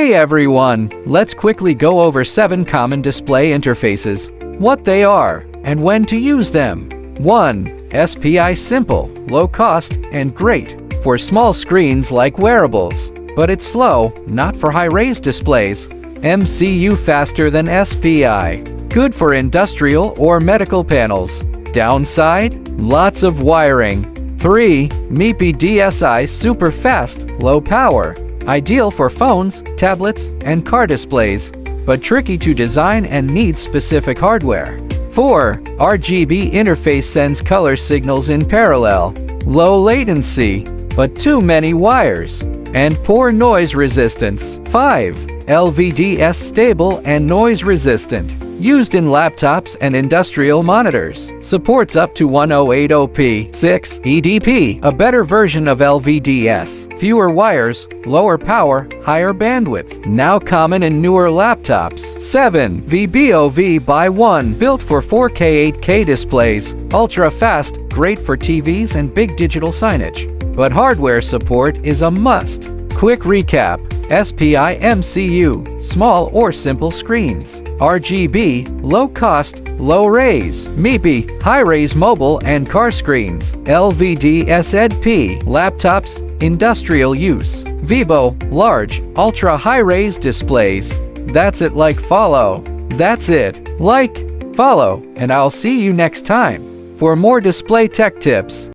Hey everyone! Let's quickly go over 7 common display interfaces, what they are, and when to use them. 1. SPI Simple, low cost, and great for small screens like wearables. But it's slow, not for high-res displays. MCU faster than SPI. Good for industrial or medical panels. Downside? Lots of wiring. 3. MIPI DSi Super Fast, Low Power. Ideal for phones, tablets, and car displays, but tricky to design and needs specific hardware. 4. RGB interface sends color signals in parallel. Low latency, but too many wires. And poor noise resistance. 5. LVDS stable and noise resistant. Used in laptops and industrial monitors. Supports up to 1080p. 6. EDP, a better version of LVDS. Fewer wires, lower power, higher bandwidth. Now common in newer laptops. 7. VBOV by 1, built for 4K 8K displays. Ultra fast, great for TVs and big digital signage. But hardware support is a must. Quick recap. SPI MCU, small or simple screens. RGB, low cost, low res. MIPI, high res mobile and car screens. LVDS/EDP, laptops, industrial use. Vibo, large, ultra high res displays. That's it. Like, follow. That's it. Like, follow, and I'll see you next time for more display tech tips.